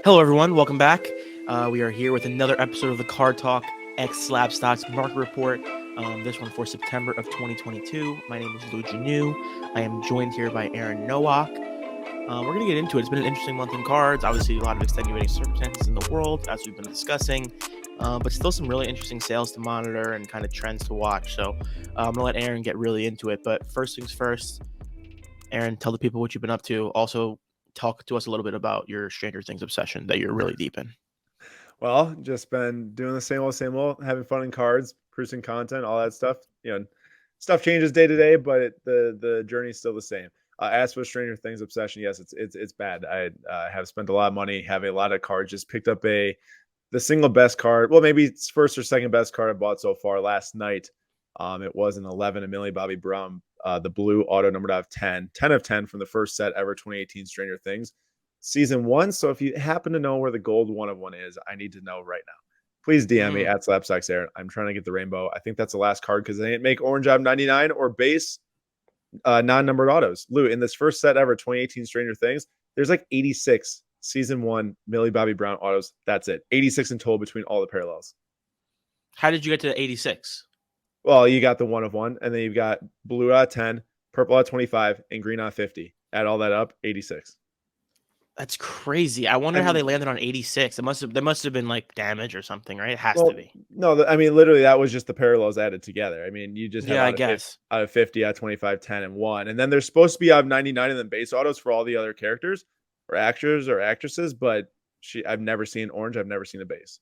Hello, everyone. Welcome back. We are here with another episode of the Card Talk X SlabStox Market Report. This one for September of 2022. My name is Lou Janu. I am joined here by Aaron Nowak. We're going to get into it. It's been an interesting month in cards. Obviously, a lot of extenuating circumstances in the world, as we've been discussing, but still some really interesting sales to monitor and kind of trends to watch. So I'm going to let Aaron get really into it. But first things first, Aaron, tell the people what you've been up to. Also, talk to us a little bit about your Stranger Things obsession that you're really deep in. Well, just been doing the same old, having fun in cards, producing content, all that stuff. Stuff changes day to day, but the journey's still the same. As for Stranger Things obsession, yes, it's bad. I have spent a lot of money, have a lot of cards. Just picked up the single best card. Well, maybe it's first or second best card I bought so far last night. It was an 11, a Millie Bobby Brown, the blue auto numbered out of 10 of 10 from the first set ever, 2018 Stranger Things season 1. So if you happen to know where the gold 1 of 1 is, I need to know right now. Please DM me at SlabStox Aaron. I'm trying to get the rainbow. I think that's the last card because they didn't make orange out of 99 or base non-numbered autos. Lou, in this first set ever, 2018 Stranger Things, there's like 86 season 1 Millie Bobby Brown autos. That's it. 86 in total between all the parallels. How did you get to 86? Well, you got the 1 of 1, and then you've got blue out of 10, purple out of 25, and green out of 50. Add all that up, 86. That's crazy. I wonder how they landed on 86. There must have been like damage or something, right? It has to be. No, literally that was just the parallels added together. I mean, you just have I guess out of 50, out of 25, 10, and 1. And then there's supposed to be out of 99 and then base autos for all the other characters or actors or actresses, but I've never seen orange. I've never seen a base.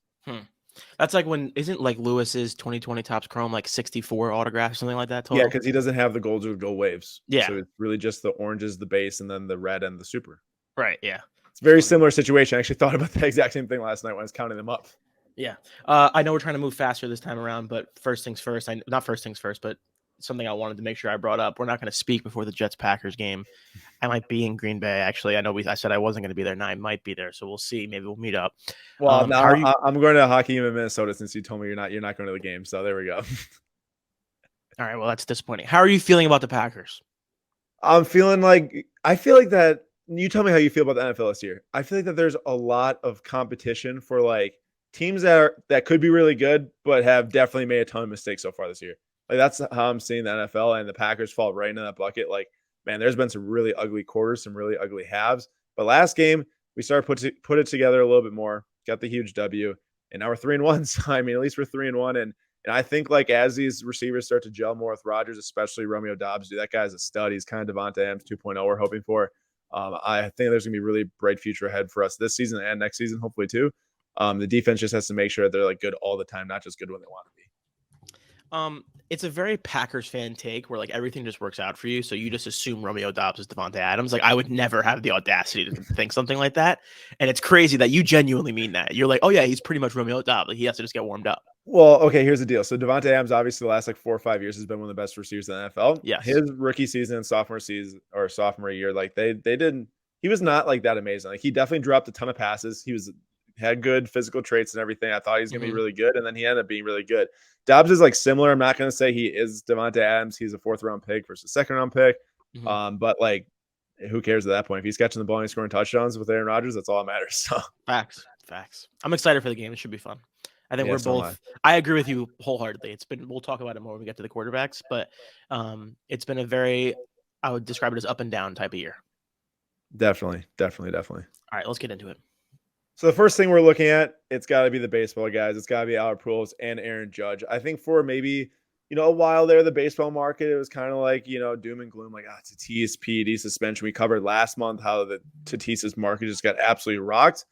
That's like isn't like Lewis's 2020 Topps Chrome like 64 autographs, something like that total? Yeah, because he doesn't have the golds or gold waves. Yeah. So it's really just the oranges, the base, and then the red and the super. Right, yeah. It's a very similar situation. I actually thought about the exact same thing last night when I was counting them up. Yeah. I know we're trying to move faster this time around, but first things first, but something I wanted to make sure I brought up. We're not going to speak before the Jets-Packers game. I might be in Green Bay. Actually, I know I said I wasn't going to be there, and I might be there. So we'll see. Maybe we'll meet up. Well, now I'm going to a hockey game in Minnesota since you told me you're not going to the game. So there we go. All right. Well, that's disappointing. How are you feeling about the Packers? I feel like that. You tell me how you feel about the NFL this year. I feel like that there's a lot of competition for like teams that could be really good, but have definitely made a ton of mistakes so far this year. Like that's how I'm seeing the NFL, and the Packers fall right into that bucket. Like, man, there's been some really ugly quarters, some really ugly halves. But last game, we started put it together a little bit more, got the huge W, and now we're 3-1. So I mean, at least we're 3-1, and I think like as these receivers start to gel more with Rodgers, especially Romeo Doubs, dude, that guy's a stud. He's kind of Devontae Adams 2.0 we're hoping for. I think there's going to be a really bright future ahead for us this season and next season, hopefully too. The defense just has to make sure that they're like good all the time, not just good when they want to be. It's a very Packers fan take where like everything just works out for you. So you just assume Romeo Doubs is Devontae Adams. Like I would never have the audacity to think something like that. And it's crazy that you genuinely mean that. You're like, oh yeah, he's pretty much Romeo Doubs. Like he has to just get warmed up. Well, okay, here's the deal. So Devontae Adams, obviously the last like 4 or 5 years has been one of the best receivers in the NFL. Yes. His rookie season and sophomore year, like he was not like that amazing. Like he definitely dropped a ton of passes. He had good physical traits and everything. I thought he was going to be really good, and then he ended up being really good. Dobbs is like similar. I'm not going to say he is Devontae Adams. He's a 4th round pick versus a 2nd round pick. But like, who cares at that point? If he's catching the ball and he's scoring touchdowns with Aaron Rodgers, that's all that matters. So facts. I'm excited for the game. It should be fun. I think we're both. I agree with you wholeheartedly. We'll talk about it more when we get to the quarterbacks, but it's been I would describe it as up and down type of year. Definitely. All right, let's get into it. So the first thing we're looking at, it's got to be the baseball guys. It's got to be Albert Pujols and Aaron Judge. I think for maybe, a while there, the baseball market, it was kind of like, doom and gloom, like, Tatis, PED suspension. We covered last month how the Tatis's market just got absolutely rocked.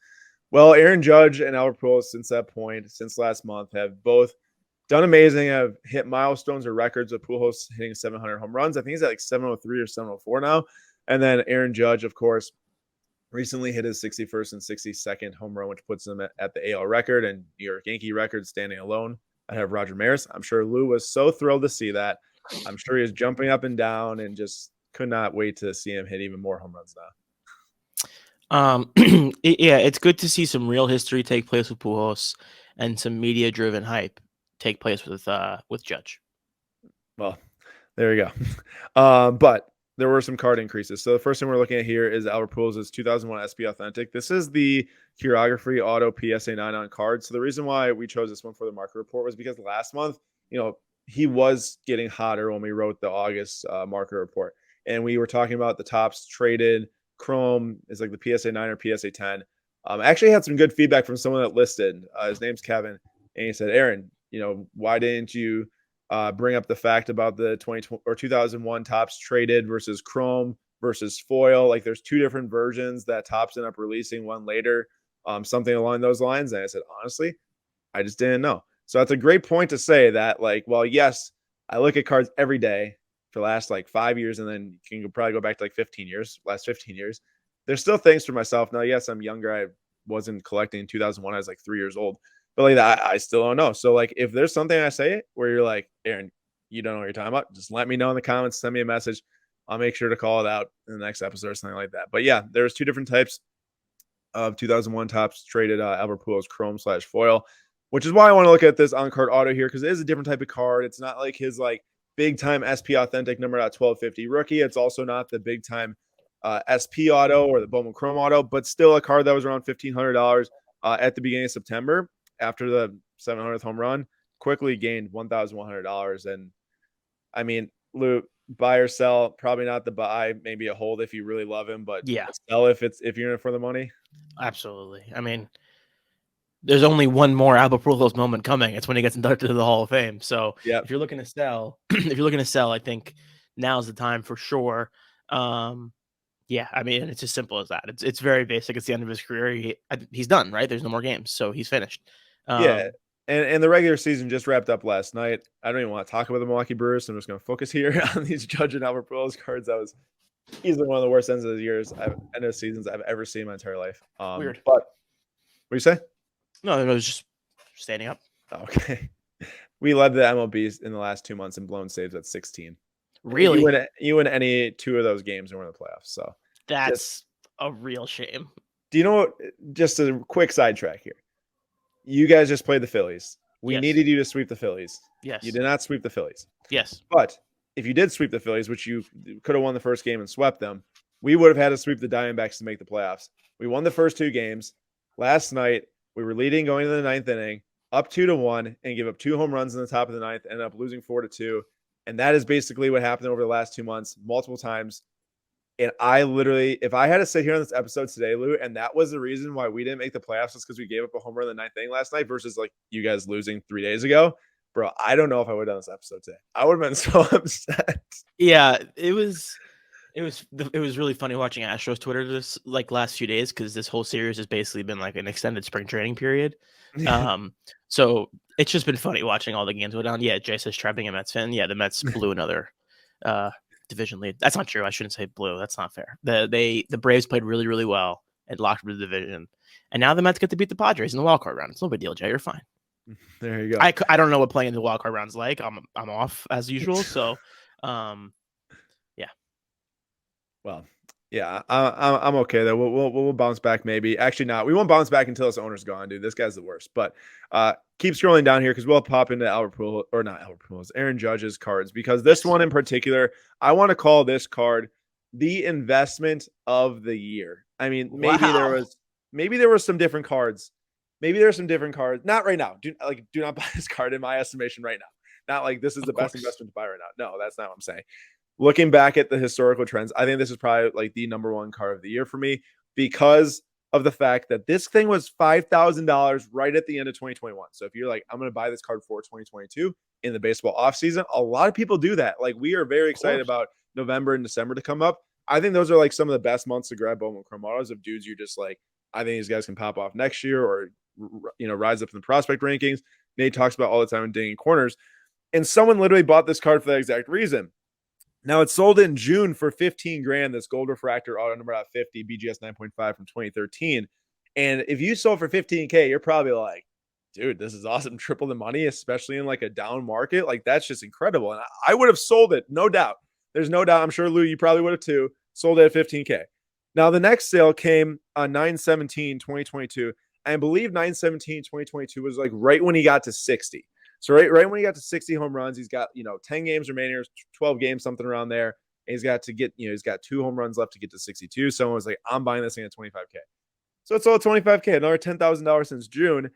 Well, Aaron Judge and Albert Pujols since last month, have both done amazing, have hit milestones or records with Pujols hitting 700 home runs. I think he's at like 703 or 704 now. And then Aaron Judge, of course, recently hit his 61st and 62nd home run, which puts him at the AL record and New York Yankee record, standing alone ahead of Roger Maris. I'm sure Lou was so thrilled to see that. I'm sure he was jumping up and down and just could not wait to see him hit even more home runs now. It's good to see some real history take place with Pujols and some media-driven hype take place with Judge. Well, there you go. But there were some card increases. So the first thing we're looking at here is Albert Pujols' 2001 SP Authentic. This is the Chirography Auto PSA 9 on card. So the reason why we chose this one for the market report was because last month, he was getting hotter when we wrote the August market report. And we were talking about the tops traded. Chrome is like the PSA 9 or PSA 10. I actually had some good feedback from someone that listed. His name's Kevin. And he said, Aaron, why didn't you bring up the fact about the 2001 tops traded versus Chrome versus foil? Like there's two different versions that tops end up releasing, one later, something along those lines. And I said, honestly, I just didn't know. So that's a great point to say that, like, well, yes, I look at cards every day for the last like 5 years, and then you can probably go back to like 15 years, last 15 years. There's still things for myself. Now, yes, I'm younger. I wasn't collecting in 2001. I was like 3 years old. But like that, I still don't know. So like if there's something I say where you're like, Aaron, you don't know what you're talking about, just let me know in the comments, send me a message. I'll make sure to call it out in the next episode or something like that. But yeah, there's two different types of 2001 tops traded Albert Pujols Chrome/foil, which is why I want to look at this on-card auto here, because it is a different type of card. It's not like his like big-time SP Authentic number 1250 rookie. It's also not the big-time SP auto or the Bowman Chrome auto, but still a card that was around $1,500 at the beginning of September after the 700th home run, quickly gained $1,100. And I mean, Lou, buy or sell, probably not the buy, maybe a hold if you really love him, but Yeah, sell if you're in it for the money. absolutely. I mean, there's only one more Albert Pujols moment coming. It's when he gets inducted to the Hall of Fame. So Yep. if you're looking to sell, I think now's the time for sure. Yeah, I mean, it's as simple as that. It's very basic. It's the end of his career. He's done, right? There's no more games, so he's finished. Yeah. And the regular season just wrapped up last night. I don't even want to talk about the Milwaukee Brewers, so I'm just going to focus here on these Judge and Albert Pujols cards. That was easily one of the worst ends of the end of seasons I've ever seen in my entire life. Weird. But what do you say? No, it was just standing up. Okay. We led the MLBs in the last 2 months in blown saves at 16. Really? You win any two of those games and we're in the playoffs. So that's a real shame. Do you know what? Just a quick sidetrack here. You guys just played the Phillies. We needed you to sweep the Phillies. Yes. You did not sweep the Phillies. Yes. But if you did sweep the Phillies, which you could have won the first game and swept them, we would have had to sweep the Diamondbacks to make the playoffs. We won the first two games. Last night, we were leading going into the ninth inning, up 2-1, and give up 2 home runs in the top of the ninth, ended up losing 4-2. And that is basically what happened over the last 2 months, multiple times. And I literally, if I had to sit here on this episode today, Lou, and that was the reason why we didn't make the playoffs, was because we gave up a home run in the ninth inning last night versus like you guys losing 3 days ago, bro, I don't know if I would have done this episode today. I would have been so upset. Yeah, it was really funny watching Astros Twitter this like last few days, because this whole series has basically been like an extended spring training period. So it's just been funny watching all the games go down. Yeah, Jay says try being a Mets fan. Yeah, the Mets blew another division lead. That's not true. I shouldn't say blue. That's not fair. The Braves played really, really well and locked up the division, and now the Mets get to beat the Padres in the wild card round. It's no big deal, Jay. You're fine. There you go. I don't know what playing in the wild card round's like. I'm off as usual. So, yeah. Well, yeah, I'm okay though. We'll bounce back maybe. Actually, not. We won't bounce back until this owner's gone, dude. This guy's the worst. But keep scrolling down here because we'll pop into Aaron Judge's cards, because this one in particular, I want to call this card the investment of the year. I mean, maybe there was some different cards. Maybe there are some different cards. Not right now. Do not buy this card in my estimation right now. Not like this is the best investment to buy right now. No, that's not what I'm saying. Looking back at the historical trends, I think this is probably like the number one card of the year for me, because of the fact that this thing was $5,000 right at the end of 2021. So if you're like, I'm going to buy this card for 2022 in the baseball offseason, a lot of people do that. Like, we are very excited about November and December to come up. I think those are like some of the best months to grab Bowman Chrome autos of dudes you're just like, I think these guys can pop off next year or, rise up in the prospect rankings. Nate talks about all the time in dinging corners. And someone literally bought this card for that exact reason. Now, it's sold in June for $15,000, this gold refractor auto number 50 BGS 9.5 from 2013. And if you sold for $15K, you're probably like, dude, this is awesome. Triple the money, especially in like a down market. Like, that's just incredible. And I would have sold it, no doubt. There's no doubt. I'm sure, Lou, you probably would have too. Sold it at $15K. Now, the next sale came on 9/17/2022. I believe 9/17/2022 was like right when he got to 60. So right when he got to 60 home runs, he's got, 10 games remaining, or 12 games, something around there. and he's got 2 home runs left to get to 62. Someone was like, I'm buying this thing at 25K. So it's all 25K, another $10,000 since June.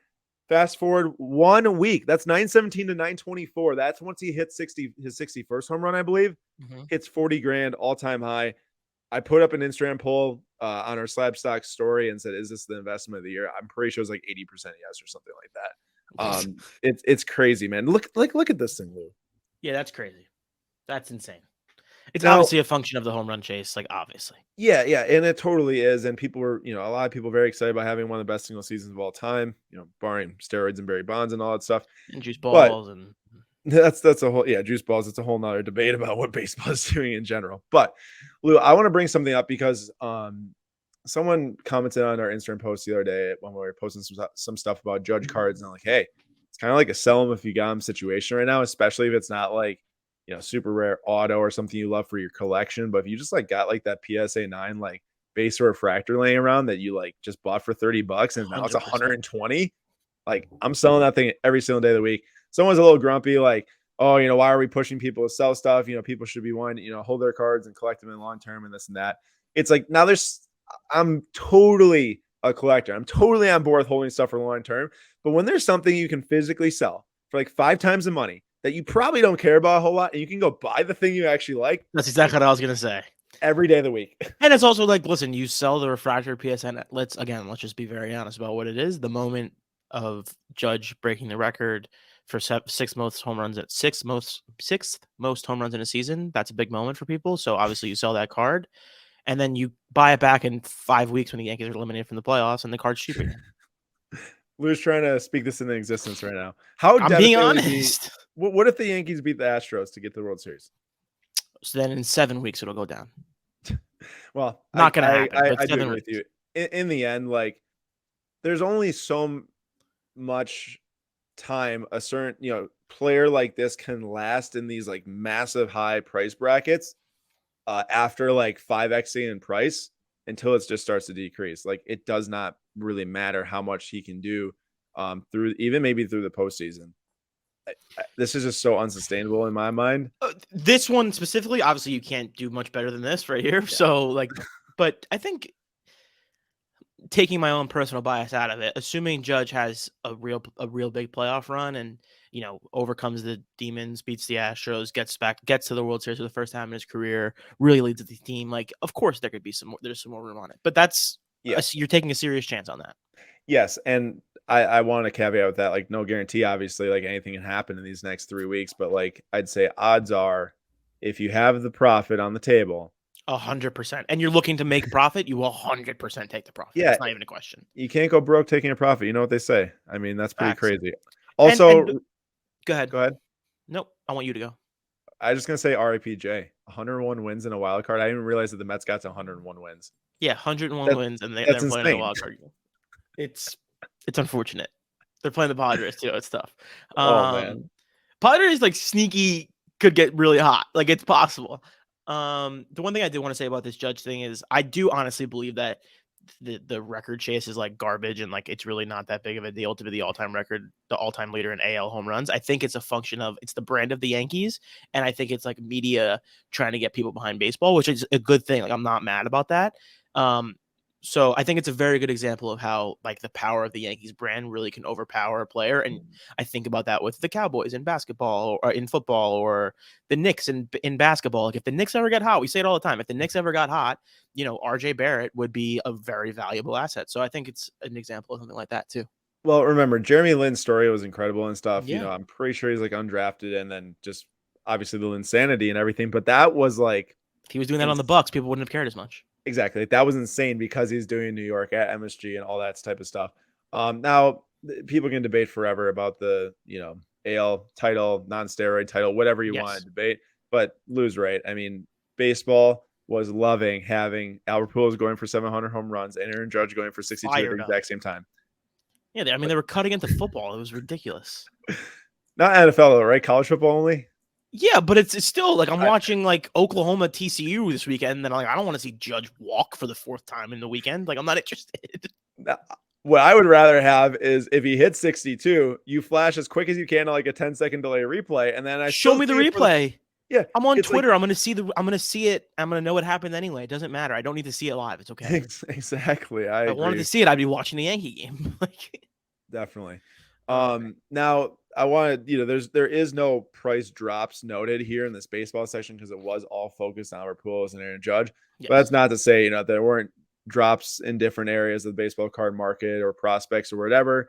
Fast forward 1 week. That's 917 to 924. That's once he hits his 61st home run, I believe. Hits 40 grand, all-time high. I put up an Instagram poll on our SlabStox story and said, is this the investment of the year? I'm pretty sure it was like 80% yes or something like that. It's crazy, man. Look at this thing, Lou. Yeah, that's crazy. That's insane. It's obviously a function of the home run chase, like obviously. Yeah, and it totally is. And people were, a lot of people very excited about having one of the best single seasons of all time, barring steroids and Barry Bonds and all that stuff. And juice balls and that's a whole juice balls. It's a whole nother debate about what baseball is doing in general. But Lou, I want to bring something up because someone commented on our Instagram post the other day when we were posting some stuff about judge cards, and I'm like, hey, it's kind of like a sell them if you got them situation right now, especially if it's not like super rare auto or something you love for your collection. But if you just like got like that PSA 9 like base or refractor laying around that you like just bought for $30 and now it's 120, like I'm selling that thing every single day of the week. Someone's a little grumpy, like, oh, why are we pushing people to sell stuff? People should be wanting to, hold their cards and collect them in long term and this and that. It's like now I'm totally a collector. I'm totally on board with holding stuff for long term. But when there's something you can physically sell for like 5 times the money that you probably don't care about a whole lot, and you can go buy the thing you actually like. That's exactly what I was gonna say. Every day of the week. And it's also like, listen, you sell the refractor PSN. Let's just be very honest about what it is. The moment of Judge breaking the record for sixth most home runs in a season, that's a big moment for people. So obviously you sell that card, and then you buy it back in 5 weeks when the Yankees are eliminated from the playoffs, and the card's cheaper. Lou's trying to speak this into existence right now. I'm being honest. What if the Yankees beat the Astros to get to the World Series? So then in 7 weeks it'll go down. Well, not going to happen. I do agree with you. In the end, like, there's only so much time a certain player like this can last in these like massive high price brackets after like 5xing in price until it just starts to decrease. Like, it does not really matter how much he can do through the postseason. This is just so unsustainable in my mind. This one specifically, obviously you can't do much better than this right here. Yeah. So like, but I think taking my own personal bias out of it, assuming Judge has a real big playoff run and overcomes the demons, beats the Astros, gets to the World Series for the first time in his career, really leads the team. Like, of course there could be there's some more room on it, but that's you're taking a serious chance on that. Yes, and I want to caveat with that, like, no guarantee, obviously, like anything can happen in these next 3 weeks, but like I'd say odds are, if you have the profit on the table, 100%, and you're looking to make profit, you will 100% take the profit. Yeah, it's not even a question. You can't go broke taking a profit. You know what they say. I mean, that's pretty crazy. Also, go ahead. Go ahead. Nope, I want you to go. I was just gonna say RIPJ, 101 wins in a wild card. I didn't even realize that the Mets got to 101 wins. Yeah, 101 wins, and they're playing in a wild card. It's unfortunate. They're playing the Padres too. It's tough. Man, Padres like sneaky could get really hot. Like, it's possible. The one thing I do want to say about this Judge thing is I do honestly believe that the record chase is like garbage, and like it's really not that big of a deal to be the all-time leader in AL home runs. I think it's a function of it's the brand of the Yankees, and I think it's like media trying to get people behind baseball, which is a good thing. Like, I'm not mad about that. So I think it's a very good example of how like the power of the Yankees brand really can overpower a player. And I think about that with the Cowboys in basketball or in football, or the Knicks in basketball. Like, if the Knicks ever get hot, we say it all the time, if the Knicks ever got hot, RJ Barrett would be a very valuable asset. So I think it's an example of something like that too. Well, remember, Jeremy Lin's story was incredible and stuff. Yeah. I'm pretty sure he's like undrafted, and then just obviously the insanity and everything. But that was like, if he was doing that on the Bucks, people wouldn't have cared as much. Exactly. That was insane because he's doing New York at MSG and all that type of stuff. Now people can debate forever about the, AL title, non-steroid title, whatever you want to debate, but Lou's right. I mean, baseball was loving having Albert Pujols going for 700 home runs and Aaron Judge going for 62 at the exact same time. Yeah. They were cutting into football. It was ridiculous. Not NFL though, right? College football only. Yeah, but it's still like I'm watching like Oklahoma TCU this weekend, and then like I don't want to see Judge walk for the 4th time in the weekend. Like, I'm not interested. What I would rather have is if he hits 62, you flash as quick as you can to like a 10-second delay replay, and then show me the replay. Yeah, I'm on it's like Twitter. I'm gonna see it. I'm gonna know what happened anyway. It doesn't matter. I don't need to see it live. It's okay. exactly. I If I wanted agree. to see it, I'd be watching the Yankee game. Like, Definitely. okay. Now I wanted, there is no price drops noted here in this baseball section because it was all focused on Albert Pujols and Aaron Judge. But that's Yes. not to say, there weren't drops in different areas of the baseball card market or prospects or whatever.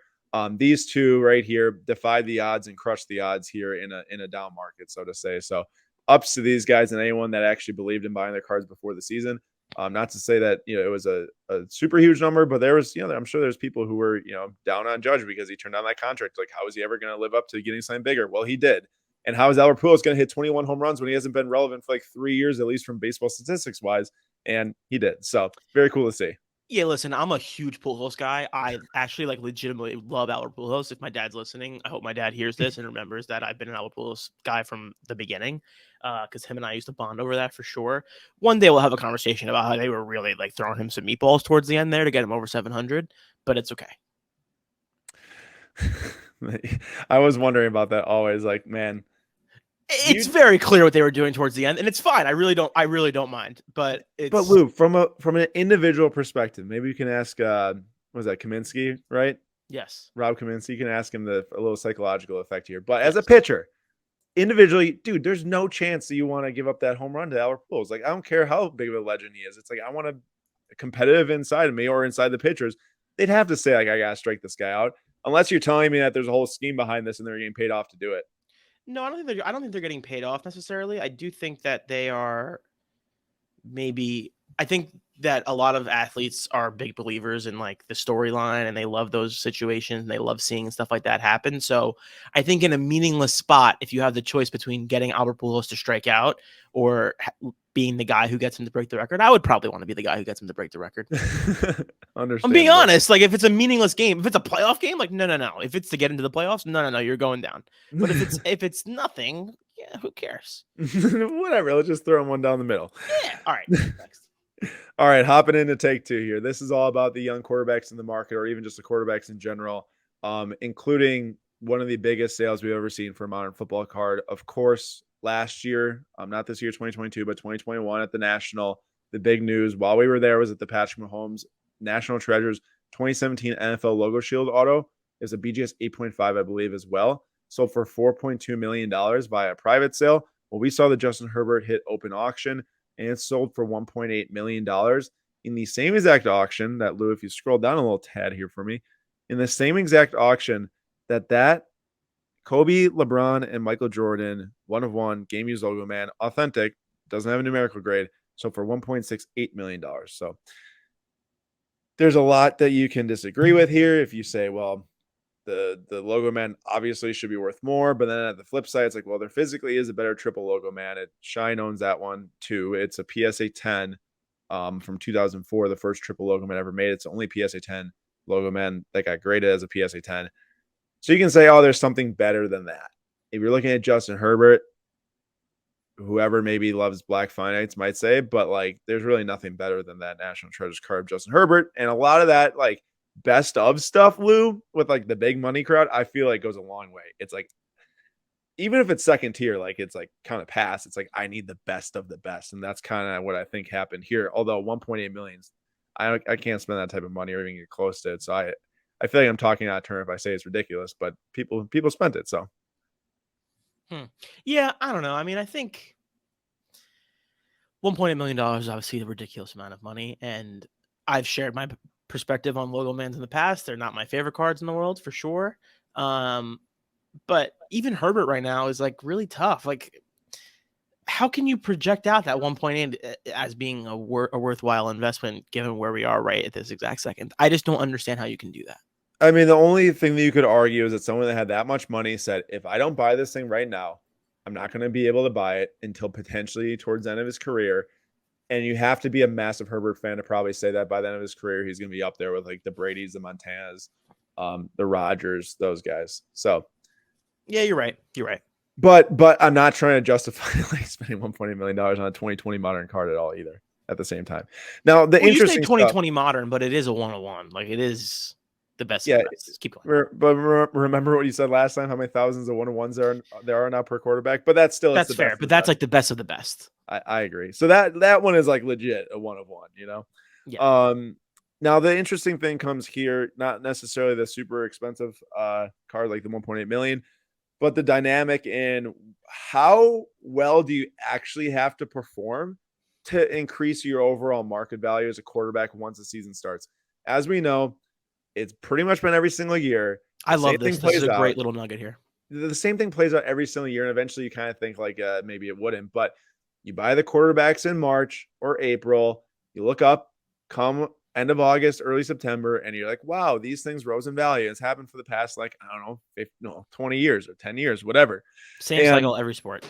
These two right here defied the odds and crushed the odds here in a down market, so to say. So ups to these guys and anyone that actually believed in buying their cards before the season. Not to say that it was a super huge number, but there was I'm sure there's people who were down on Judge because he turned down that contract. Like, how is he ever going to live up to getting something bigger? Well, he did. And how is Albert Pujols going to hit 21 home runs when he hasn't been relevant for like 3 years, at least from baseball statistics wise? And he did. So very cool to see. Yeah, listen, I'm a huge Pujols guy. I actually legitimately love Albert Pujols. If my dad's listening, I hope my dad hears this and remembers that I've been an Albert Pujols guy from the beginning, because him and I used to bond over that for sure. One day we'll have a conversation about how they were really throwing him some meatballs towards the end there to get him over 700, but it's okay. I was wondering about that always. Like, man, it's very clear what they were doing towards the end, and it's fine. I really don't mind. But Lou, from an individual perspective, maybe you can ask was that Kaminsky, right? Yes. Rob Kaminsky. You can ask him a little psychological effect here. But as a pitcher, individually, dude, there's no chance that you want to give up that home run to Albert Pujols. Like, I don't care how big of a legend he is. It's like, I want a competitive inside of me or inside the pitchers. They'd have to say, like, I gotta strike this guy out. Unless you're telling me that there's a whole scheme behind this and they're getting paid off to do it. No, I don't think they're getting paid off necessarily. I do think that they are I think that a lot of athletes are big believers in the storyline, and they love those situations and they love seeing stuff like that happen. So I think in a meaningless spot, if you have the choice between getting Albert Pujols to strike out or being the guy who gets him to break the record, I would probably want to be the guy who gets him to break the record. I'm being honest. If it's a meaningless game, if it's a playoff game, no. If it's to get into the playoffs, no, you're going down. But if it's nothing, yeah, who cares? Whatever. Let's just throw him one down the middle. Yeah. All right. Next. All right, hopping into take two here. This is all about the young quarterbacks in the market, or even just the quarterbacks in general, including one of the biggest sales we've ever seen for a modern football card. Of course, last year, not this year, 2022, but 2021 at the National, the big news while we were there was that the Patrick Mahomes National Treasures 2017 NFL Logo Shield auto is a BGS 8.5, I believe, as well. Sold for $4.2 million via private sale. Well, we saw the Justin Herbert hit open auction, and it sold for $1.8 million in the same exact auction that, Lou, if you scroll down a little tad here for me, in the same exact auction that Kobe, LeBron, and Michael Jordan, 1 of 1, game used logo man, authentic, doesn't have a numerical grade, so for $1.68 million. So there's a lot that you can disagree with here. If you say, well, the logo man obviously should be worth more, but then at the flip side, it's like, well, there physically is a better triple logo man. Shine owns that one too. It's a PSA 10 from 2004, the first triple logo man ever made. It's the only PSA 10 logo man that got graded as a PSA 10. So you can say, oh, there's something better than that. If you're looking at Justin Herbert, whoever maybe loves Black Finites might say, but there's really nothing better than that National Treasures card of Justin Herbert. And a lot of that, best of stuff, Lou, with the big money crowd, I feel goes a long way. It's even if it's second tier, it's kind of past. It's I need the best of the best. And that's kind of what I think happened here. Although 1.8 million, I can't spend that type of money or even get close to it. So I feel like I'm talking out of turn if I say it's ridiculous, but people spent it. So yeah, I don't know. I mean, I think $1.8 million is obviously a ridiculous amount of money, and I've shared my perspective on logo mans in the past. They're not my favorite cards in the world for sure. But even Herbert right now is really tough. How can you project out that 1.8 as being a worthwhile investment given where we are right at this exact second? I just don't understand how you can do that. I mean, the only thing that you could argue is that someone that had that much money said, if I don't buy this thing right now, I'm not going to be able to buy it until potentially towards the end of his career. And you have to be a massive Herbert fan to probably say that by the end of his career, he's going to be up there with the Bradys, the Montanas, the Rodgers, those guys. So, yeah, you're right. You're right. But I'm not trying to justify spending $1.8 million on a 2020 modern card at all either at the same time. Now, interesting you say 2020 modern, but it is a 101. It is the best of Yeah, the best. Keep going. but remember what you said last time, how many thousands of 1-on-1s there are now per quarterback, but it's That's the fair, best but of the that's best. like the best of the best. I agree. So that one is like legit a 1 of 1, you know? Yeah. Now the interesting thing comes here, not necessarily the super expensive card like the 1.8 million, but the dynamic in how well do you actually have to perform to increase your overall market value as a quarterback once the season starts. As we know, it's pretty much been every single year. I The same love this. thing This is plays a out. great little nugget here. The same thing plays out every single year, and eventually you kind of think like maybe it wouldn't, but you buy the quarterbacks in March or April, you look up, come end of August, early September, and you're like, wow, these things rose in value. It's happened for the past, like, I don't know, 20 years or 10 years, whatever. Same And cycle every sport.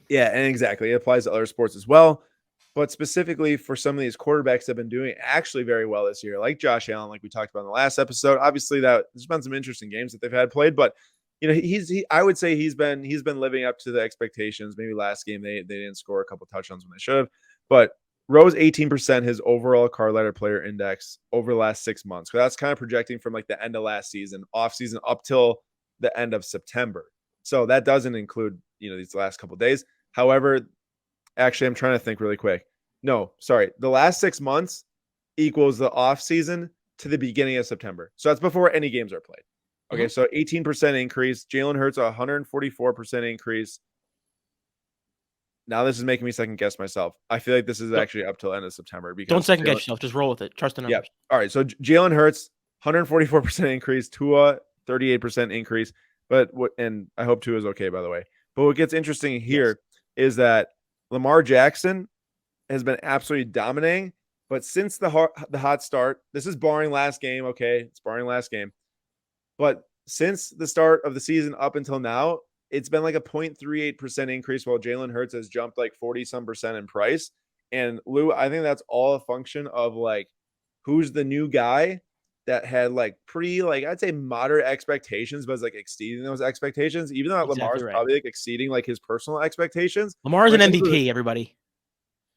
yeah, and exactly. It applies to other sports as well. But specifically for some of these quarterbacks that have been doing actually very well this year, like Josh Allen, like we talked about in the last episode. Obviously, there's been some interesting games that they've had played, but I would say he's been living up to the expectations. Maybe last game they didn't score a couple touchdowns when they should have, but rose 18% his overall card letter player index over the last 6 months. So that's kind of projecting from like the end of last season, off season up till the end of September. So that doesn't include these last couple days. However, actually, I'm trying to think really quick. No, sorry. The last 6 months equals the off season to the beginning of September. So that's before any games are played. Okay, so 18% increase. Jalen Hurts, 144% increase. Now this is making me second guess myself. I feel like this is actually up till the end of September because Don't second guess yourself. Just roll with it. Trust the numbers. Yeah. All right. So Jalen Hurts, 144% increase. Tua, 38% increase. And I hope Tua is okay, by the way. But what gets interesting here is that Lamar Jackson has been absolutely dominating. But since the hot start, this is barring last game. Okay, it's barring last game. But since the start of the season up until now, it's been like a 0.38% increase while Jalen Hurts has jumped like 40-some% in price. And Lou, I think that's all a function of like who's the new guy that had like pretty, like I'd say moderate expectations, but is like exceeding those expectations, even though Lamar's probably like exceeding like his personal expectations. Lamar's an MVP, everybody.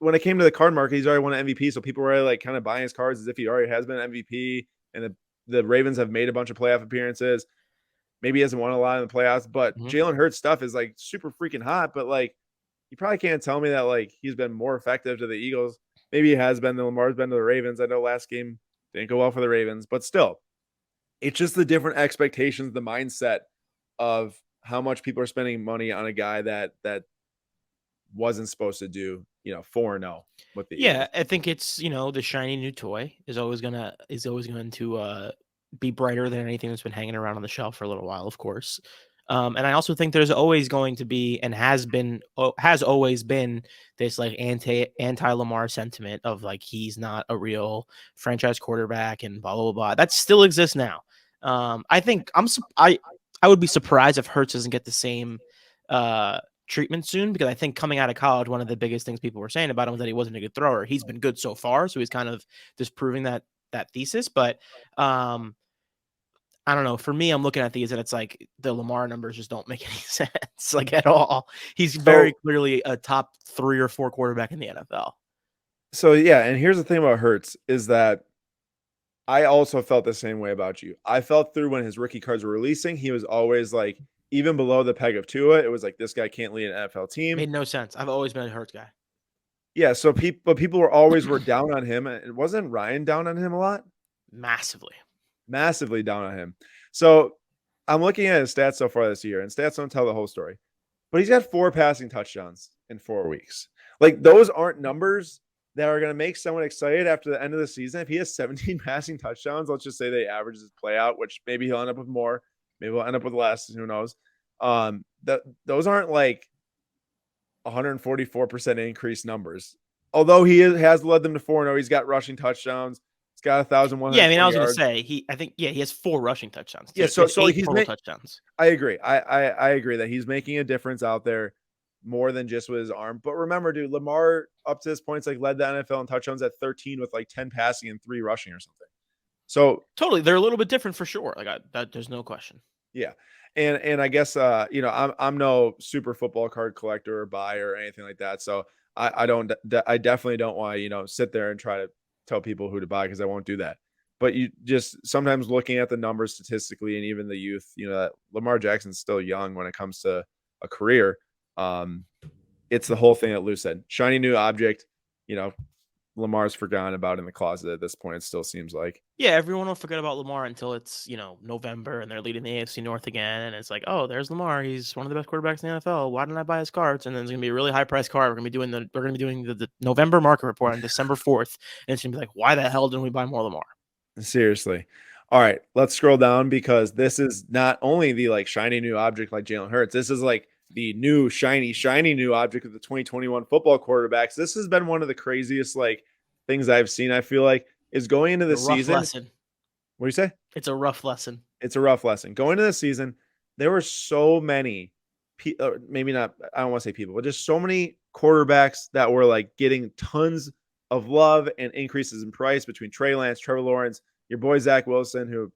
When it came to the card market, he's already won an MVP. So people were like kind of buying his cards as if he already has been an MVP. And the Ravens have made a bunch of playoff appearances. Maybe he hasn't won a lot in the playoffs, but Jalen Hurts stuff is like super freaking hot. But like, you probably can't tell me that like he's been more effective to the Eagles. Maybe he has been. Lamar's been to the Ravens. I know last game didn't go well for the Ravens, but still, it's just the different expectations, the mindset of how much people are spending money on a guy that wasn't supposed to do 4-0 with the Eagles. I think it's the shiny new toy is always going to be brighter than anything that's been hanging around on the shelf for a little while, of course. And I also think there's always going to be and has always been this like anti Lamar sentiment of like he's not a real franchise quarterback and blah blah blah. That still exists now. I think I would be surprised if Hurts doesn't get the same treatment soon, because I think coming out of college, one of the biggest things people were saying about him was that he wasn't a good thrower. He's been good so far, so he's kind of disproving that thesis. But I don't know. For me, I'm looking at these and it's like the Lamar numbers just don't make any sense, like at all. He's very clearly a top 3 or 4 quarterback in the NFL. So yeah, and here's the thing about Hurts is that I also felt the same way about you. I felt through when his rookie cards were releasing, he was always like even below the peg of Tua. It was like this guy can't lead an NFL team. Made no sense. I've always been a Hurts guy. Yeah, so people were down on him. It wasn't Ryan down on him a lot? Massively down on him. So I'm looking at his stats so far this year, and stats don't tell the whole story. But he's got 4 passing touchdowns in 4 weeks. Like, those aren't numbers that are going to make someone excited after the end of the season. If he has 17 passing touchdowns, let's just say they average his play out, which maybe he'll end up with more. Maybe we'll end up with less. Who knows? Those aren't like 144% increase numbers. Although he has led them to 4-0, he's got rushing touchdowns. He's got 1,100. Yeah, I mean, I was going to say he has 4 rushing touchdowns. Yeah, so he's total touchdowns. I agree. I agree that he's making a difference out there more than just with his arm. But remember, dude, Lamar up to this point like led the NFL in touchdowns at 13 with like 10 passing and 3 rushing or something. So totally, they're a little bit different for sure. Like that, there's no question. Yeah. And I guess I'm no super football card collector or buyer or anything like that. So I definitely don't want to sit there and try to tell people who to buy, because I won't do that. But you just sometimes looking at the numbers statistically and even the youth, that Lamar Jackson's still young when it comes to a career. Um, it's the whole thing that Lou said. Shiny new object, Lamar's forgotten about in the closet at this point, it still seems like. Yeah, everyone will forget about Lamar until it's, November and they're leading the AFC North again. And it's like, oh, there's Lamar. He's one of the best quarterbacks in the NFL. Why didn't I buy his cards? And then it's gonna be a really high price card. We're gonna be doing the November market report on December 4th. And it's gonna be like, why the hell didn't we buy more Lamar? Seriously. All right, let's scroll down because this is not only the like shiny new object like Jalen Hurts. This is like the new shiny new object of the 2021 football quarterbacks. This has been one of the craziest like things I've seen. I feel like is going into the A rough season. lesson. What do you say? It's a rough lesson. It's a rough lesson. Going into the season, there were so many, maybe not, I don't want to say people, but just so many quarterbacks that were like getting tons of love and increases in price between Trey Lance, Trevor Lawrence, your boy Zach Wilson, who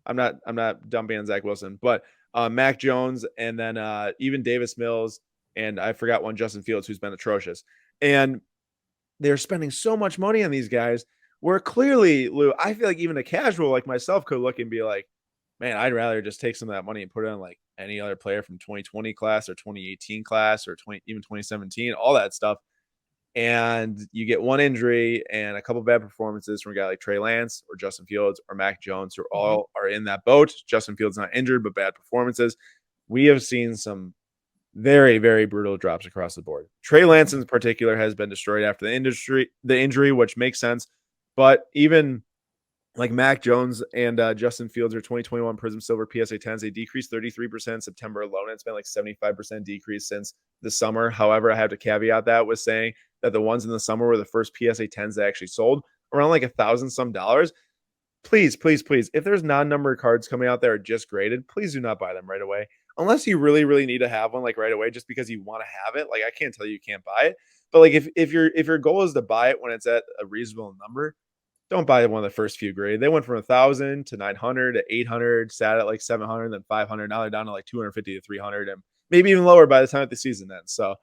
I'm not dumping on Zach Wilson, but Mac Jones, and then even Davis Mills, and I forgot one, Justin Fields, who's been atrocious. And they're spending so much money on these guys where clearly, Lou, I feel like even a casual like myself could look and be like, man, I'd rather just take some of that money and put it on like any other player from 2020 class or 2018 class or even 2017, all that stuff. And you get one injury and a couple bad performances from a guy like Trey Lance or Justin Fields or Mac Jones, who all are in that boat. Justin Fields not injured, but bad performances. We have seen some very, very brutal drops across the board. Trey Lance in particular has been destroyed after the injury, which makes sense. But even like Mac Jones and Justin Fields are 2021 Prism Silver PSA 10s. They decreased 33% in September alone. It's been like 75% decrease since the summer. However, I have to caveat that with saying that the ones in the summer were the first PSA 10s that actually sold around like $1,000 some dollars. Please, please, please, if there's non-numbered cards coming out there just graded, please do not buy them right away. Unless you really, really need to have one like right away, just because you want to have it. Like I can't tell you can't buy it, but like if your goal is to buy it when it's at a reasonable number, don't buy one of the first few grade. They went from 1,000 to 900 to 800, sat at like 700, then 500. Now they're down to like 250 to 300, and maybe even lower by the time the season ends. So,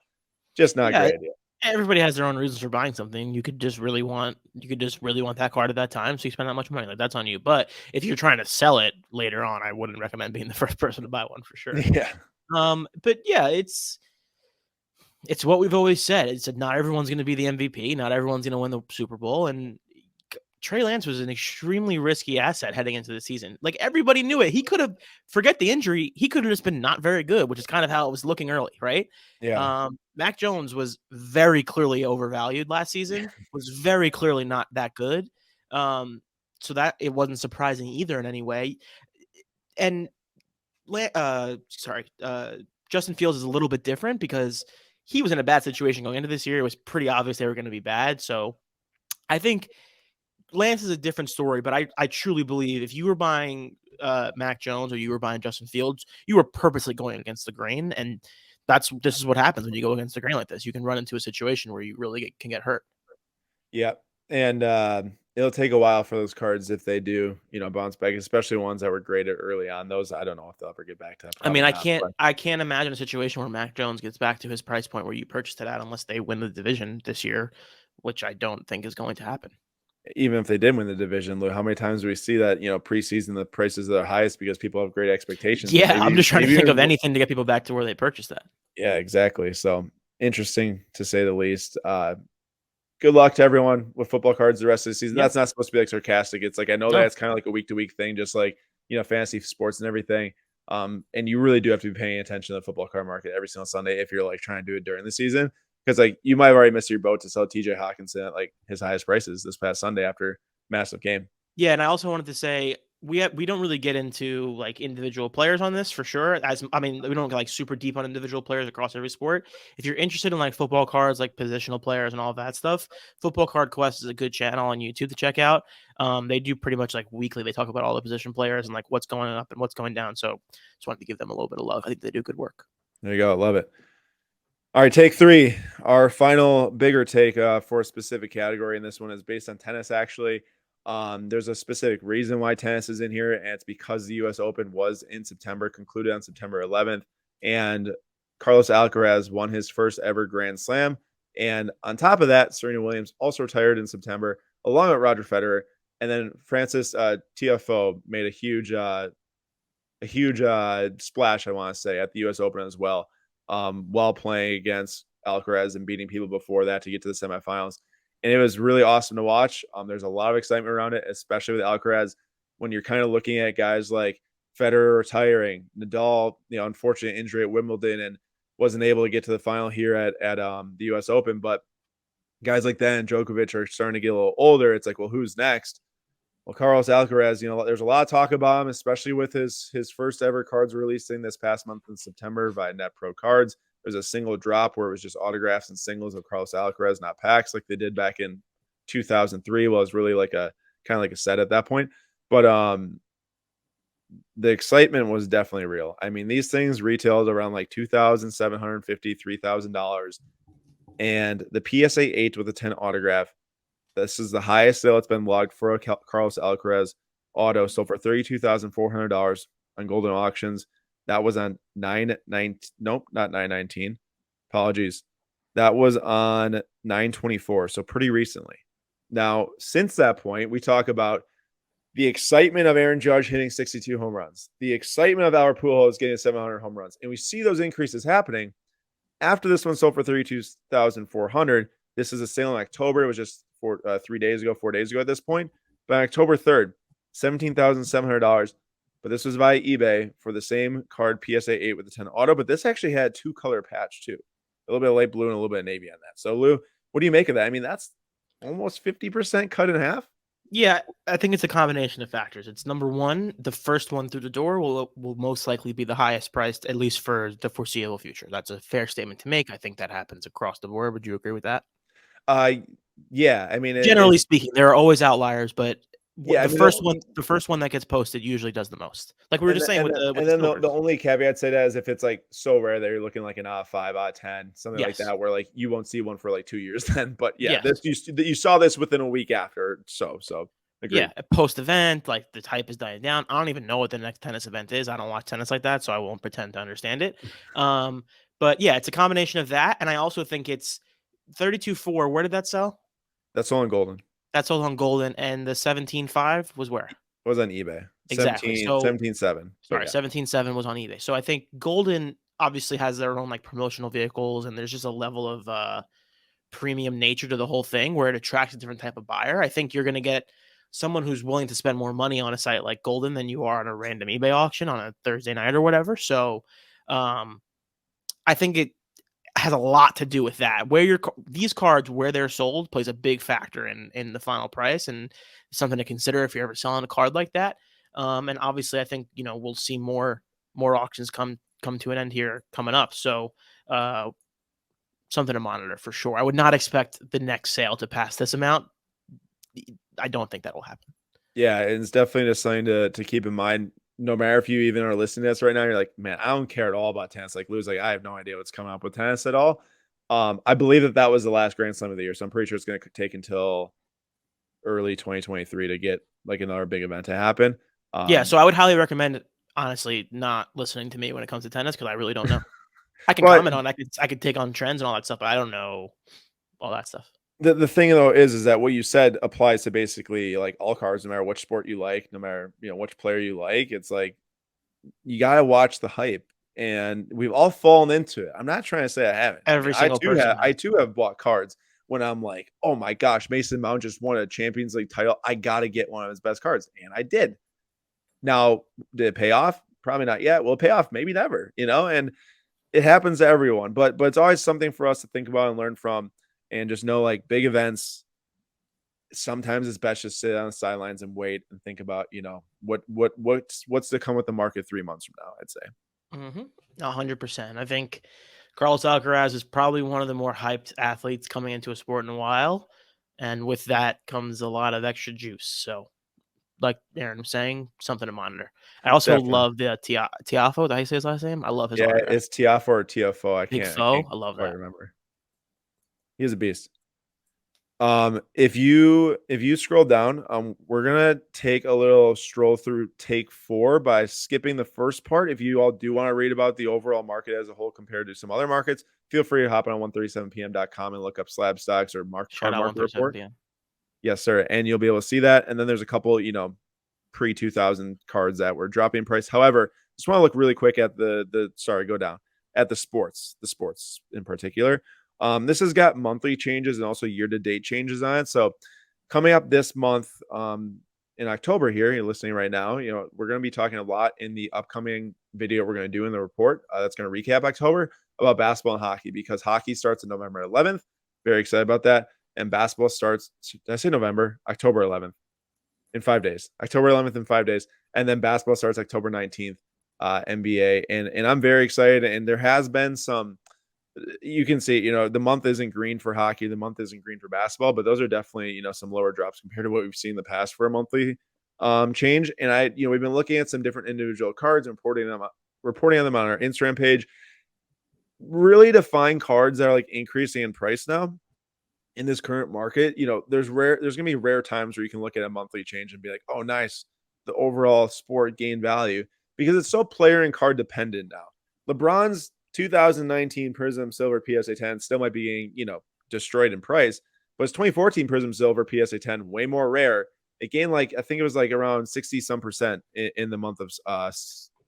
just not a Yeah, great idea. everybody has their own reasons for buying something. You could just really want that card at that time, so you spend that much money. Like that's on you. But if you're trying to sell it later on, I wouldn't recommend being the first person to buy one for sure. Yeah. But yeah, it's what we've always said. It's that not everyone's going to be the MVP. Not everyone's going to win the Super Bowl, and Trey Lance was an extremely risky asset heading into the season. Like everybody knew it. He could have, forget the injury, he could have just been not very good, which is kind of how it was looking early, right? Yeah. Mac Jones was very clearly overvalued last season, was very clearly not that good. So that it wasn't surprising either in any way. And Justin Fields is a little bit different because he was in a bad situation going into this year. It was pretty obvious they were going to be bad. So I think Lance is a different story, but I truly believe if you were buying Mac Jones or you were buying Justin Fields, you were purposely going against the grain, and this is what happens when you go against the grain like this. You can run into a situation where you really can get hurt. Yeah. And it'll take a while for those cards if they do, bounce back, especially ones that were graded early on. Those I don't know if they'll ever get back to that. I mean, Probably I can't imagine a situation where Mac Jones gets back to his price point where you purchased it at unless they win the division this year, which I don't think is going to happen. even if they did win the division, Lou, how many times do we see that, preseason the prices are the highest because people have great expectations? Yeah, I'm just trying to think of anything to get people back to where they purchased that. Yeah, exactly. So interesting to say the least. Good luck to everyone with football cards the rest of the season. Yep. That's not supposed to be like sarcastic. It's like I know that it's kind of like a week to week thing, just like fantasy sports and everything. And you really do have to be paying attention to the football card market every single Sunday if you're like trying to do it during the season. Because like you might have already missed your boat to sell TJ Hawkinson at like his highest prices this past Sunday after massive game. Yeah, and I also wanted to say we don't really get into like individual players on this for sure. We don't get like super deep on individual players across every sport. If you're interested in like football cards, like positional players and all that stuff, Football Card Quest is a good channel on YouTube to check out. They do pretty much like weekly. They talk about all the position players and like what's going up and what's going down. So just wanted to give them a little bit of love. I think they do good work. There you go. I love it. All right, take three. Our final bigger take for a specific category, and this one is based on tennis, actually. There's a specific reason why tennis is in here, and it's because the U.S. Open was in September, concluded on September 11th, and Carlos Alcaraz won his first ever Grand Slam. And on top of that, Serena Williams also retired in September, along with Roger Federer. And then Francis TFO made a huge splash, I want to say, at the U.S. Open as well, while playing against Alcaraz and beating people before that to get to the semifinals. And it was really awesome to watch. There's a lot of excitement around it, especially with Alcaraz. When you're kind of looking at guys like Federer retiring, Nadal, unfortunate injury at Wimbledon and wasn't able to get to the final here at the U.S. Open. But guys like that and Djokovic are starting to get a little older. It's like, well, who's next? Well, Carlos Alcaraz, there's a lot of talk about him, especially with his first ever cards releasing this past month in September via NetPro Cards. There's a single drop where it was just autographs and singles of Carlos Alcaraz, not packs like they did back in 2003. Well, it was really like a kind of like a set at that point. But the excitement was definitely real. I mean, these things retailed around like $2,750, $3,000. And the PSA 8 with a 10 autograph, this is the highest sale it's been logged for a Carlos Alcaraz auto. So for $32,400 on Golden Auctions, that was on 9/19. Nope, not 9/19. Apologies. That was on 9/24. So pretty recently. Now, since that point, we talk about the excitement of Aaron Judge hitting 62 home runs, the excitement of Albert Pujols getting 700 home runs, and we see those increases happening. After this one sold for $32,400, this is a sale in October. It was just 4 days ago at this point. But on October 3rd, $17,700. But this was via eBay for the same card, PSA 8 with the 10 auto. But this actually had 2-color patch too, a little bit of light blue and a little bit of navy on that. So Lou, what do you make of that? I mean, that's almost 50% cut in half. Yeah, I think it's a combination of factors. It's number one, the first one through the door will most likely be the highest priced, at least for the foreseeable future. That's a fair statement to make. I think that happens across the board. Would you agree with that? Yeah. I mean, Generally speaking, there are always outliers, but yeah, the first one that gets posted usually does the most. Like we were just saying with the the only caveat to that is if it's like so rare that you're looking like an odd 5, odd 10, something like that, where like you won't see one for like 2 years then. But yeah, this you saw this within a week after. So agreed. Yeah, post event, like the hype is dying down. I don't even know what the next tennis event is. I don't watch tennis like that, so I won't pretend to understand it. But yeah, it's a combination of that, and I also think it's 32.4. Where did that sell? That's all on Golden. That's sold on Golden, and the 17.5 was where? It was on eBay. Exactly. 17.7. Sorry, 17.7 was on eBay. So I think Golden obviously has their own like promotional vehicles, and there's just a level of premium nature to the whole thing where it attracts a different type of buyer. I think you're going to get someone who's willing to spend more money on a site like Golden than you are on a random eBay auction on a Thursday night or whatever. So I think it has a lot to do with that. These cards, where they're sold, plays a big factor in the final price, and something to consider if you're ever selling a card like that. And obviously, I think we'll see more auctions come to an end here coming up. So something to monitor for sure. I would not expect the next sale to pass this amount. I don't think that will happen. Yeah, it's definitely just something to keep in mind. No matter if you even are listening to this right now, you're like, man, I don't care at all about tennis. Like Lou's like, I have no idea what's coming up with tennis at all. I believe that was the last Grand Slam of the year, so I'm pretty sure it's going to take until early 2023 to get like another big event to happen. Yeah, so I would highly recommend, honestly, not listening to me when it comes to tennis because I really don't know. I can comment on, I could take on trends and all that stuff, but I don't know all that stuff. The thing though is that what you said applies to basically like all cards, no matter which sport you like, no matter which player you like. It's like you gotta watch the hype, and we've all fallen into it. I'm not trying to say I haven't. I too have bought cards when I'm like, oh my gosh, Mason Mount just won a Champions League title. I gotta get one of his best cards, and I did. Now, did it pay off? Probably not yet. Will it pay off? Maybe never. And it happens to everyone, but it's always something for us to think about and learn from. And just know, like, big events, sometimes it's best to sit on the sidelines and wait and think about, what's to come with the market 3 months from now, I'd say. 100%. I think Carlos Alcaraz is probably one of the more hyped athletes coming into a sport in a while. And with that comes a lot of extra juice. So, like Aaron was saying, something to monitor. I also love the Tiafo. Did I say his last name? I love his autograph. It's Tiafo or TFO. I can't love that. Remember. He's a beast. If you scroll down, we're gonna take a little stroll through take 4 by skipping the first part. If you all do want to read about the overall market as a whole compared to some other markets, feel free to hop on 137pm.com and look up SlabStox or Card Market Report. Yes, sir. And you'll be able to see that. And then there's a couple, pre 2000 cards that were dropping in price. However, just want to look really quick at go down at the sports in particular. This has got monthly changes and also year to date changes on it. So coming up this month, in October here, you're listening right now, we're going to be talking a lot in the upcoming video we're going to do in the report that's going to recap October about basketball and hockey, because hockey starts on November 11th. Very excited about that. And basketball starts, did I say November? October 11th in 5 days. October 11th in 5 days. And then basketball starts October 19th, NBA. And I'm very excited. And there has been some, you can see, the month isn't green for hockey. The month isn't green for basketball, but those are definitely, some lower drops compared to what we've seen in the past for a monthly change. And we've been looking at some different individual cards and reporting on them on our Instagram page, really to find cards that are like increasing in price now in this current market. There's gonna be rare times where you can look at a monthly change and be like, oh, nice, the overall sport gained value, because it's so player and card dependent now. LeBron's 2019 Prism Silver PSA 10 still might be getting, destroyed in price, but his 2014 Prism Silver PSA 10, way more rare. It gained I think it was around 60 some percent in the month of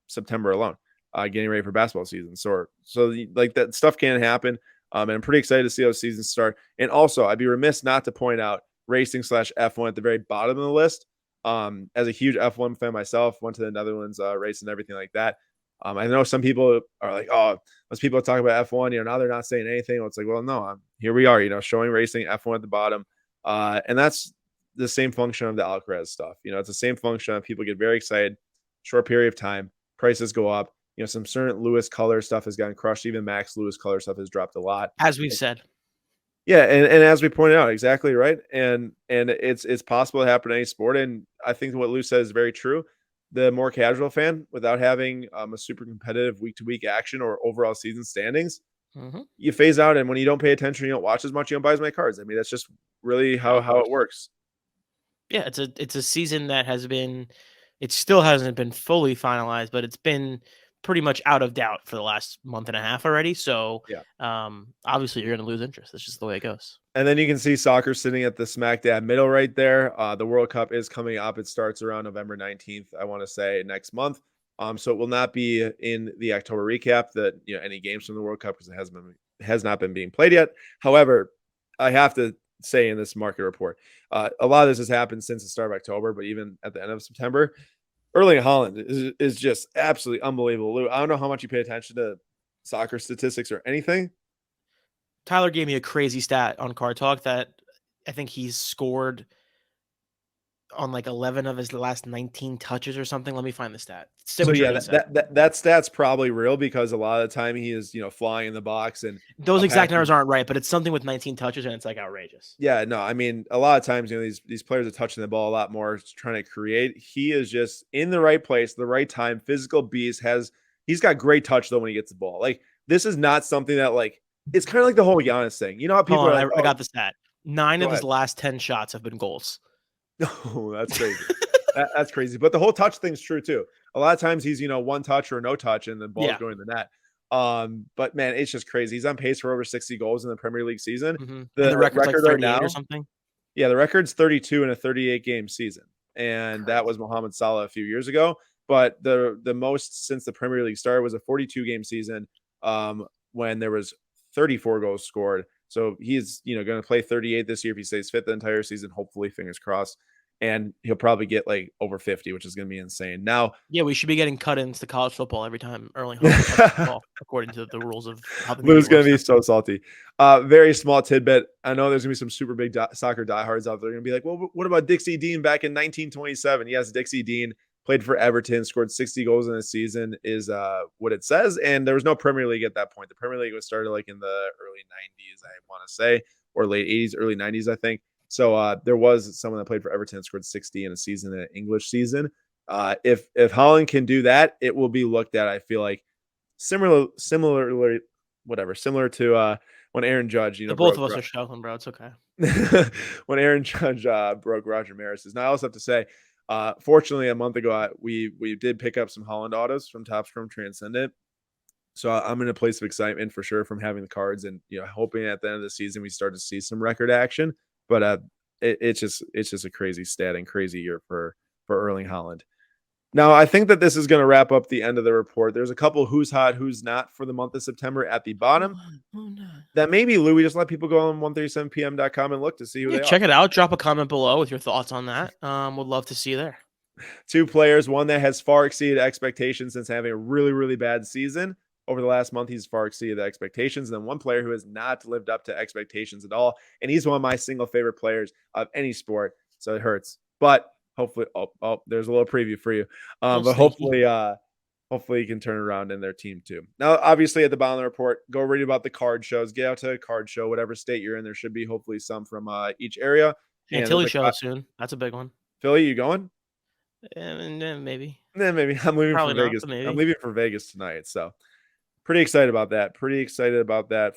September alone, getting ready for basketball season. So that stuff can happen. And I'm pretty excited to see how the season start. And also, I'd be remiss not to point out racing/F1 at the very bottom of the list. As a huge F1 fan myself, went to the Netherlands race and everything like that. I know some people are like, oh, most people talk about F1, now they're not saying anything. Well, it's like, well, no, here we are, showing racing F1 at the bottom. And that's the same function of the Alcaraz stuff. It's the same function of people get very excited, short period of time, prices go up. Some certain Lewis color stuff has gotten crushed. Even Max Lewis color stuff has dropped a lot, as we've said. Yeah, and as we pointed out, exactly right. And it's possible to happen in any sport. And I think what Lou says is very true. The more casual fan, without having a super competitive week to week action or overall season standings, you phase out. And when you don't pay attention, you don't watch as much, you don't buy as many cards. I mean, that's just really how it works. Yeah, it's a season that it still hasn't been fully finalized, but it's been pretty much out of doubt for the last month and a half already. So yeah, obviously you're going to lose interest. That's just the way it goes. And then you can see soccer sitting at the smack dab middle right there. The World Cup is coming up. It starts around November 19th, I want to say, next month. So it will not be in the October recap that any games from the World Cup, because it has not been being played yet. However, I have to say in this market report, a lot of this has happened since the start of October, but even at the end of September, Erling Haaland is just absolutely unbelievable. Lou, I don't know how much you pay attention to soccer statistics or anything. Tyler gave me a crazy stat on Card Talk that I think he's scored on 11 of his last 19 touches or something. Let me find the stat. So yeah, that stat's probably real, because a lot of the time he is flying in the box, and those exact numbers aren't right, but it's something with 19 touches and it's outrageous. Yeah, no, I mean, a lot of times these players are touching the ball a lot more, trying to create. He is just in the right place, the right time, physical beast. He's got great touch though when he gets the ball. This is not something that it's kind of like the whole Giannis thing. You know how people are I got the stat. 9 of his last 10 shots have been goals. Oh, that's crazy. That's crazy. But the whole touch thing's true too. A lot of times he's one touch or no touch, and the ball's going to the net. But man, it's just crazy. He's on pace for over 60 goals in the Premier League season. The record right now or something. Yeah, the record's 32 in a 38 game season, and that was Mohamed Salah a few years ago. But the most since the Premier League started was a 42 game season, when there was 34 goals scored. So he's going to play 38 this year if he stays fit the entire season. Hopefully, fingers crossed. And he'll probably get over 50, which is going to be insane. Now, yeah, we should be getting cut into college football every time Erling Haaland touches the ball, according to the rules of how the Lou's going to be so salty. Very small tidbit. I know there's going to be some super big soccer diehards out there. They're going to be like, well, what about Dixie Dean back in 1927? Yes, Dixie Dean played for Everton, scored 60 goals in a season, is what it says. And there was no Premier League at that point. The Premier League was started in the early 90s, I want to say, or late 80s, early 90s, I think. So there was someone that played for Everton and scored 60 in a season, an English season. If Haaland can do that, it will be looked at, I feel like, similar to when Aaron Judge, both of us are struggling, bro. It's okay. When Aaron Judge broke Roger Maris's. Now I also have to say, fortunately, a month ago, we did pick up some Haaland autos from Topps Chrome Transcendent. So I'm in a place of excitement for sure from having the cards, and hoping at the end of the season we start to see some record action. But it's just a crazy stat and crazy year for Erling Haaland. Now, I think that this is going to wrap up the end of the report. There's a couple who's hot, who's not for the month of September at the bottom. That maybe, Lou, we just let people go on 137pm.com and look to see who they check are. it out. Drop a comment below with your thoughts on that. Would love to see you there. 2 players, one that has far exceeded expectations since having a really, really bad season. Over the last month, he's far exceeded the expectations. And then one player who has not lived up to expectations at all. And he's one of my single favorite players of any sport. So it hurts. But hopefully, there's a little preview for you. But hopefully you can turn around in their team too. Now, obviously, at the bottom of the report, go read about the card shows. Get out to a card show, whatever state you're in. There should be hopefully some from each area. Antilles show soon. That's a big one. Philly, you going? Maybe. Maybe. I'm leaving Probably for Vegas. Maybe. I'm leaving for Vegas tonight. So pretty excited about that.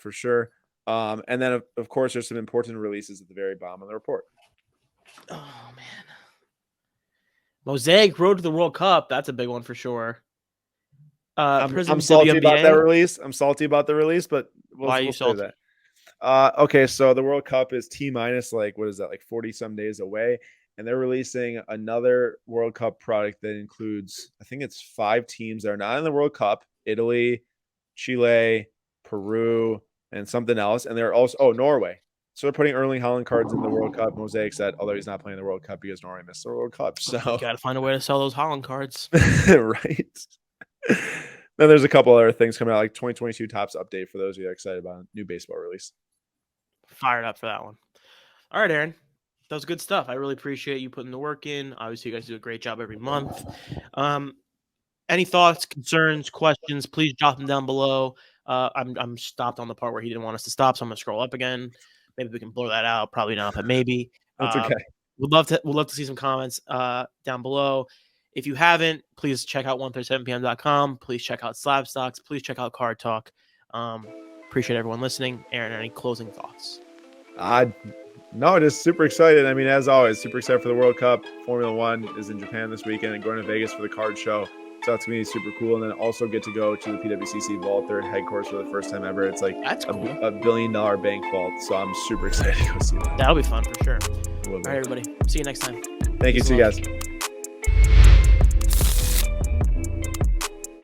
For sure. And then, of course, there's some important releases at the very bottom of the report. Oh, man. Mosaic Road to the World Cup. That's a big one for sure. I'm salty about that release. But why are you salty? That. Okay, so the World Cup is T-minus, like, what is that, like 40-some days away. And they're releasing another World Cup product that includes, I think it's 5 teams that are not in the World Cup: Italy, Chile, Peru, and something else. And they're also, Norway. So they're putting Erling Haaland cards in the World Cup. Mosaic said, although he's not playing the World Cup because Norway missed the World Cup. So you got to find a way to sell those Haaland cards. Right. Then there's a couple other things coming out, like 2022 Topps update for those of you that are excited about a new baseball release. Fired up for that one. All right, Aaron. That was good stuff. I really appreciate you putting the work in. Obviously, you guys do a great job every month. Any thoughts, concerns, questions, please drop them down below. I'm stopped on the part where he didn't want us to stop, so I'm going to scroll up again. Maybe we can blur that out. Probably not, but maybe. That's okay. We'd love to see some comments down below. If you haven't, please check out 137pm.com. Please check out SlabStox. Please check out Card Talk. Appreciate everyone listening. Aaron, any closing thoughts? No, just super excited. I mean, as always, super excited for the World Cup. Formula One is in Japan this weekend and going to Vegas for the card show. So that's going to be super cool. And then also get to go to the PWCC vault, their headquarters, for the first time ever. It's like that's cool. a $1 billion bank vault. So I'm super excited to go see that. That'll be fun for sure. All right, everybody. See you next time. Thank you. See you guys.